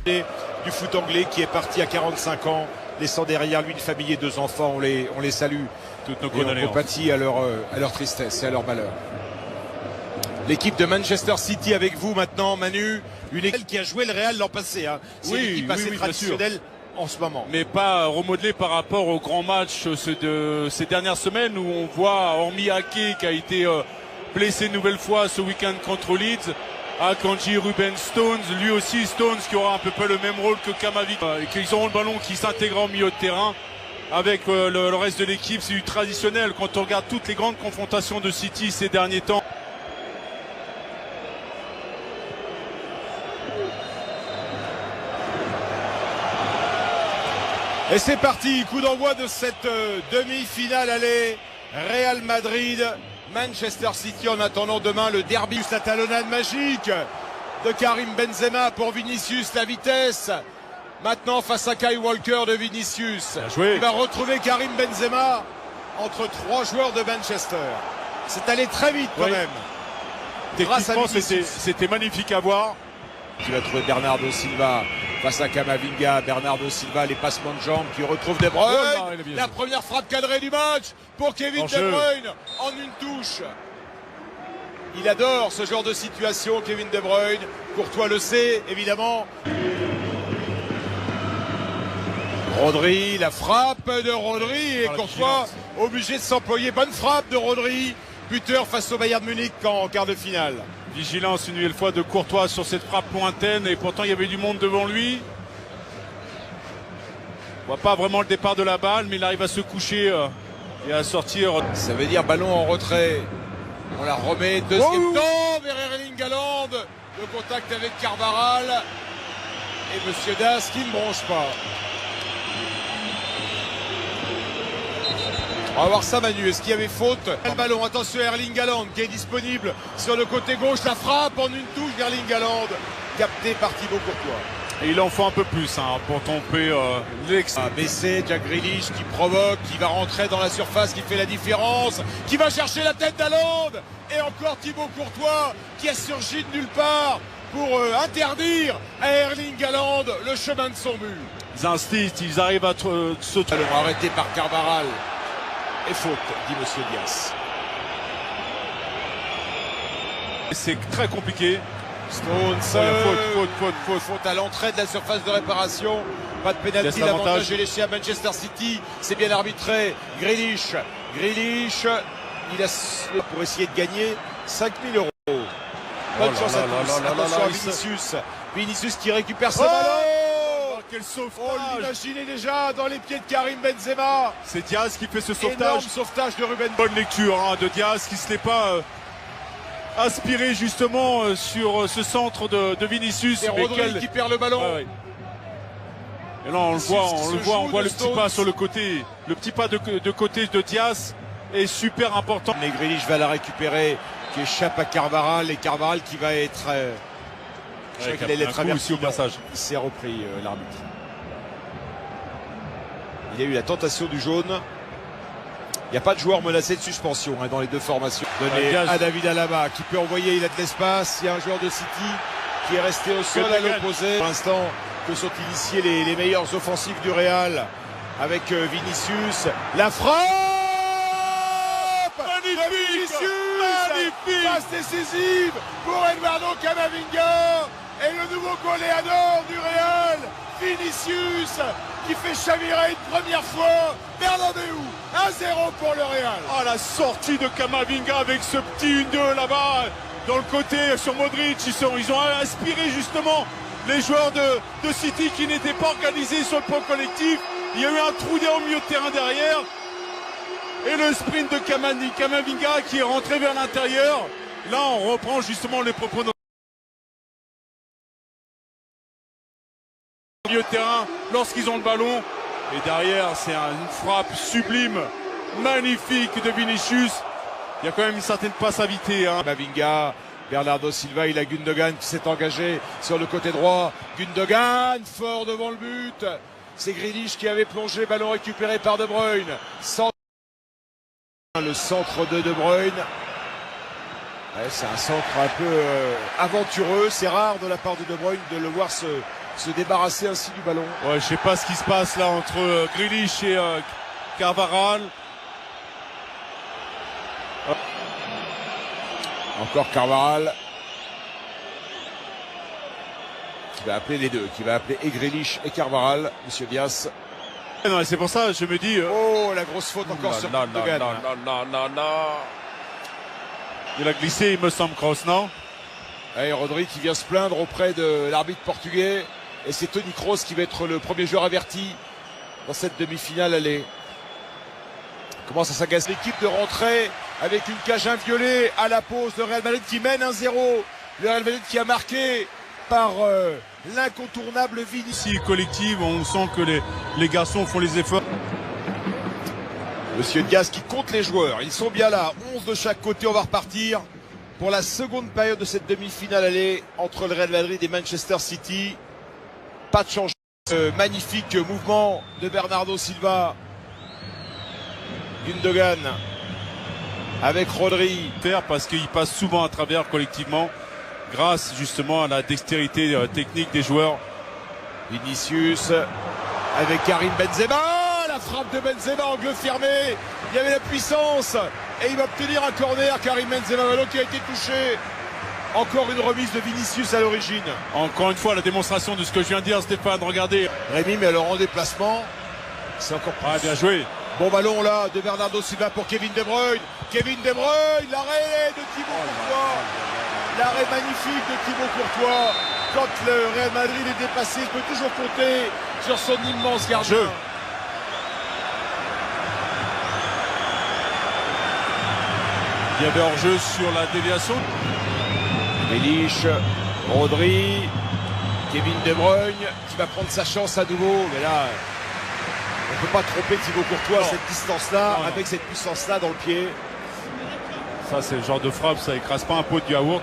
Du foot anglais qui est parti à 45 ans, laissant derrière lui une famille et 2 enfants. On les salue. Toutes nos et on compatit à leur tristesse et à leur malheur. L'équipe de Manchester City avec vous maintenant, Manu. Une équipe qui a joué le Real l'an passé. Hein. C'est une équipe assez traditionnelle en ce moment. Mais pas remodelée par rapport aux grands matchs de ces dernières semaines où on voit, hormis Ake qui a été blessé une nouvelle fois ce week-end contre Leeds, Akanji, Ruben Stones, lui aussi Stones qui aura un peu près le même rôle que Kamavinga, et qu'ils auront le ballon qui s'intégrera au milieu de terrain avec le reste de l'équipe. C'est du traditionnel quand on regarde toutes les grandes confrontations de City ces derniers temps. Et c'est parti, coup d'envoi de cette demi-finale aller Real Madrid Manchester City. En attendant demain le derby, la talonnade magique de Karim Benzema pour Vinicius, la vitesse maintenant face à Kyle Walker de Vinicius. Il va retrouver Karim Benzema entre 3 joueurs de Manchester. C'est allé très vite quand même. Techniquement c'était magnifique à voir. Tu vas trouver Bernardo Silva face à Camavinga. Bernardo Silva, les passements de jambes qui retrouve De Bruyne. La première frappe cadrée du match pour Kevin De Bruyne en une touche. Il adore ce genre de situation, Kevin De Bruyne. Courtois le sait, évidemment. Rodri, la frappe de Rodri et Courtois obligé de s'employer. Bonne frappe de Rodri, buteur face au Bayern Munich en quart de finale. Vigilance une nouvelle fois de Courtois sur cette frappe lointaine et pourtant il y avait du monde devant lui. On voit pas vraiment le départ de la balle mais il arrive à se coucher et à sortir. Ça veut dire ballon en retrait. On la remet, deuxième temps vers Erling Haaland. Le contact avec Carvajal. Et Monsieur Das qui ne bronche pas. On va voir ça Manu, est-ce qu'il y avait faute? Le ballon, attention Erling Haaland qui est disponible sur le côté gauche, la frappe en une touche d'Erling Haaland, capté par Thibaut Courtois. Et il en faut un peu plus pour tromper l'ex. Baissé, Jack Grealish qui provoque, qui va rentrer dans la surface, qui fait la différence, qui va chercher la tête d'Haaland. Et encore Thibaut Courtois qui a surgi de nulle part pour interdire à Erling Haaland le chemin de son but. Ils insistent, ils arrivent à se... Alors arrêté par Carvajal. Et faute, dit Monsieur Dias. C'est très compliqué. Stones, faute à l'entrée de la surface de réparation. Pas de pénalty, l'avantage est léché à Manchester City. C'est bien arbitré. Grealish, il a pour essayer de gagner 5 000 €. Bonne chance à tous. Attention à Vinicius. Vinicius qui récupère ce ballon. Quel sauvetage! On l'imaginait déjà dans les pieds de Karim Benzema. C'est Diaz qui fait ce sauvetage. Énorme sauvetage de Ruben. Bonne lecture de Diaz qui ne se l'est pas aspiré justement sur ce centre de Vinicius. Et Rodri qui perd le ballon. Et là on voit le petit pas sur le côté. Le petit pas de côté de Diaz est super important. Mais Grealish va la récupérer, qui échappe à Carvajal. Et Carvajal qui va être... Je crois qu'il allait traverser au passage. Il s'est repris l'arbitre. Il y a eu la tentation du jaune. Il n'y a pas de joueur menacé de suspension dans les deux formations. Donné à David Alaba qui peut envoyer, il a de l'espace. Il y a un joueur de City qui est resté au sol à l'opposé. Pour l'instant, que sont initiés les meilleurs offensifs du Real avec Vinicius. La frappe magnifique, magnifique. Passe décisive pour Eduardo Camavinga. Et le nouveau goléador du Real, Vinicius, qui fait chavirer une première fois Bernabéu. 1-0 pour le Real. Ah, la sortie de Camavinga avec ce petit 1-2 là-bas, dans le côté sur Modric. Ils ont inspiré justement les joueurs de City qui n'étaient pas organisés sur le plan collectif. Il y a eu un trou d'air au milieu de terrain derrière. Et le sprint de Camavinga qui est rentré vers l'intérieur. Là, on reprend justement les propos de milieu de terrain lorsqu'ils ont le ballon. Et derrière, c'est une frappe sublime, magnifique de Vinicius. Il y a quand même une certaine passivité. Camavinga, Bernardo Silva, il a Gundogan qui s'est engagé sur le côté droit. Gundogan, fort devant le but. C'est Grealish qui avait plongé, ballon récupéré par De Bruyne. Le centre de Bruyne. Ouais, c'est un centre un peu aventureux. C'est rare de la part de Bruyne de le voir se se débarrasser ainsi du ballon. Ouais, je sais pas ce qui se passe là entre Grealish et Carvajal. Encore Carvajal. Qui va appeler les deux, qui va appeler et Grealish et Carvajal, monsieur Dias. C'est pour ça, je me dis... Oh, la grosse faute encore sur Gundogan. Il a glissé, il me semble, Kroos, non? Et Rodri qui vient se plaindre auprès de l'arbitre portugais. Et c'est Toni Kroos qui va être le premier joueur averti dans cette demi-finale aller. Commence à s'agacer l'équipe de rentrer avec une cage inviolée à la pause. Le Real Madrid qui mène 1-0. Le Real Madrid qui a marqué par l'incontournable Vinicius. Si collective, on sent que les garçons font les efforts. Monsieur Dias qui compte les joueurs. Ils sont bien là. 11 de chaque côté. On va repartir pour la seconde période de cette demi-finale aller entre le Real Madrid et Manchester City. Pas de changement. Magnifique mouvement de Bernardo Silva. Gundogan avec Rodri. Parce qu'il passe souvent à travers collectivement grâce justement à la dextérité technique des joueurs. Vinicius avec Karim Benzema. La frappe de Benzema, angle fermé. Il y avait la puissance et il va obtenir un corner. Karim Benzema, ballon qui a été touché. Encore une remise de Vinicius à l'origine. Encore une fois la démonstration de ce que je viens de dire, Stéphane. Regardez. Rémi, mais alors en déplacement, c'est encore plus. Ah, bien joué. Bon ballon là de Bernardo Silva pour Kevin De Bruyne. Kevin De Bruyne, l'arrêt de Thibaut Courtois. L'arrêt magnifique de Thibaut Courtois. Quand le Real Madrid est dépassé, il peut toujours compter sur son immense gardien. Il y avait hors-jeu sur la déviation. Grealish, Rodri, Kevin De Bruyne qui va prendre sa chance à nouveau. Mais là, on ne peut pas tromper Thibaut Courtois à cette distance-là, avec cette puissance-là dans le pied. Ça, c'est le genre de frappe, ça écrase pas un pot de yaourt.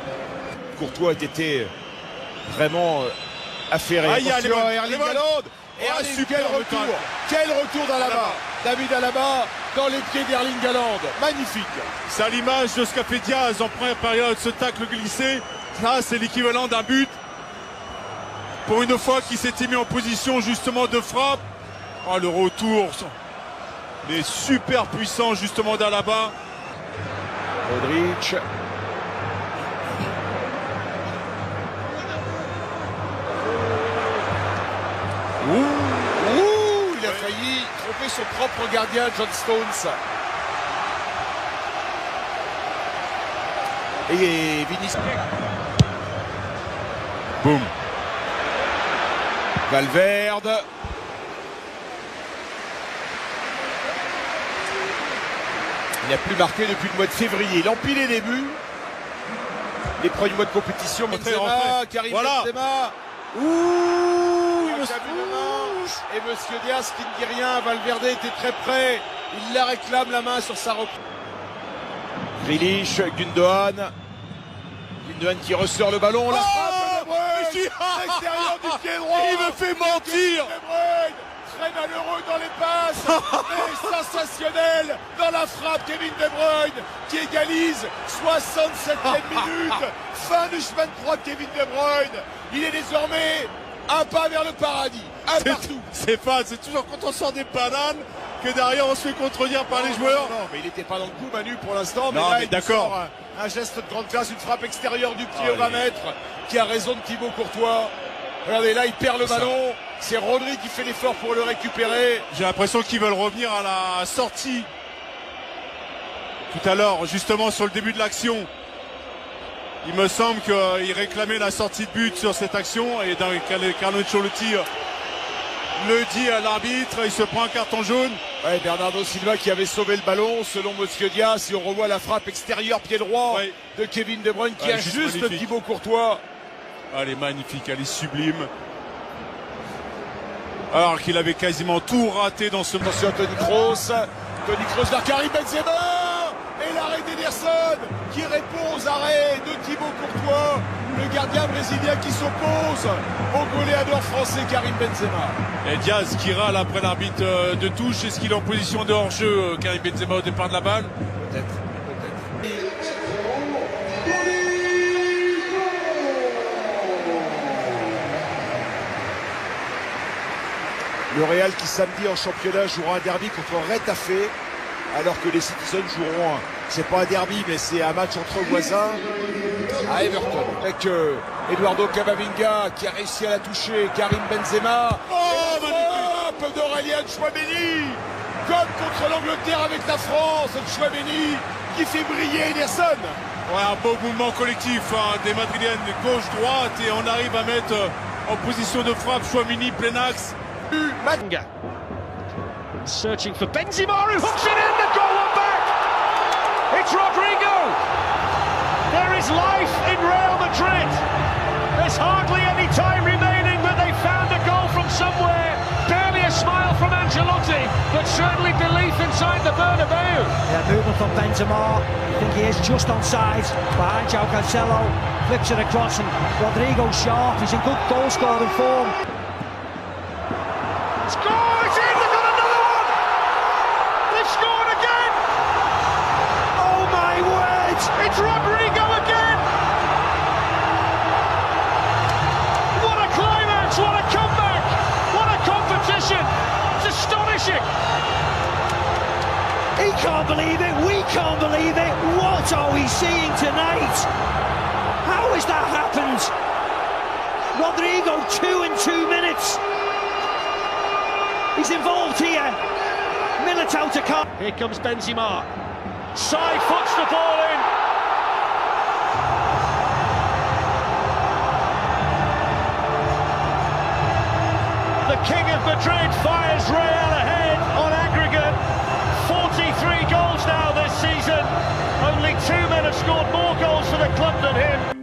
Courtois a été vraiment affairé. Attention à Erling Haaland. Et quel retour d'Alaba. David Alaba dans les pieds d'Erling Haaland. Magnifique. C'est à l'image de ce qu'a fait Diaz en première période, ce tacle glissé. Ça, c'est l'équivalent d'un but. Pour une fois qu'il s'était mis en position justement de frappe. Oh, le retour. Les super puissants justement d'Alaba. Modric. Il a failli tromper son propre gardien, John Stones. Et Vinicius. Boum. Valverde. Il n'a plus marqué depuis le mois de février. Il empilait les buts. Les premiers mois de compétition. Benzema, Karim Benzema. Et monsieur Dias qui ne dit rien. Valverde était très près. Il la réclame la main sur sa reprise. Grealish, Gundogan. Gundogan qui ressort le ballon. La frappe de De Bruyne. L'extérieur du pied droit. Il me fait mentir. Très malheureux dans les passes, mais sensationnel dans la frappe. Kevin De Bruyne qui égalise. 67e minute, fin du chemin de croix de Kevin De Bruyne. Il est désormais un pas vers le paradis, un partout. C'est toujours quand on sort des bananes que derrière on se fait contredire par les joueurs. Non, mais il n'était pas dans le coup, Manu, pour l'instant. Non, mais d'accord. Un geste de grande classe, une frappe extérieure du pied au 20 mètres qui a raison de Thibaut Courtois. Regardez, là, il perd le ballon. C'est Rodri qui fait l'effort pour le récupérer. J'ai l'impression qu'ils veulent revenir à la sortie. Tout à l'heure, justement, sur le début de l'action. Il me semble qu'il réclamait la sortie de but sur cette action. Et Carlo Ancelotti le dit à l'arbitre. Il se prend un carton jaune. Ouais, Bernardo Silva qui avait sauvé le ballon, selon monsieur Dias. Et on revoit la frappe extérieure, pied droit de Kevin De Bruyne qui ajuste Thibaut Courtois. Elle est magnifique, elle est sublime. Alors qu'il avait quasiment tout raté dans ce match. Attention à Toni Kroos. Toni Kroos vers Karim Benzema. Et l'arrêt d'Ederson qui répond aux arrêts de Thibaut Courtois. Le gardien brésilien qui s'oppose au goléador français Karim Benzema. Et Diaz qui râle après l'arbitre de touche. Est-ce qu'il est en position de hors-jeu, Karim Benzema, au départ de la balle? Peut-être. Le Real qui samedi en championnat jouera un derby contre Retafe, alors que les Citizens joueront, c'est pas un derby, mais c'est un match entre voisins à Everton. Avec Eduardo Camavinga qui a réussi à la toucher, Karim Benzema. Oh, frappe d'Aurélien Tchouaméni, comme contre l'Angleterre avec la France. Tchouaméni qui fait briller Ederson. Ouais, un beau mouvement collectif des Madrilènes, gauche-droite, et on arrive à mettre en position de frappe Tchouaméni plein axe. Manga searching for Benzema, who hooks it in. The goal one back. It's Rodrigo. There is life in Real Madrid. There's hardly any time remaining, but they found a goal from somewhere. Barely a smile from Ancelotti, but certainly belief inside the Bernabeu. Yeah, movement from Benzema. I think he is just onside behind João Cancelo. Flicks it across, and Rodrigo's sharp. He's in good goal-scoring form. Score! It's in! They've got another one! They've scored again! Oh my word! It's Rodrigo again! What a climax! What a comeback! What a competition! It's astonishing! He can't believe it, we can't believe it. What are we seeing tonight? How has that happened? Rodrigo 2 in 2 minutes. He's involved here. Militao to come. Here comes Benzema. Side foots the ball in. The King of Madrid fires Real ahead on aggregate. 43 goals now this season. Only 2 men have scored more goals for the club than him.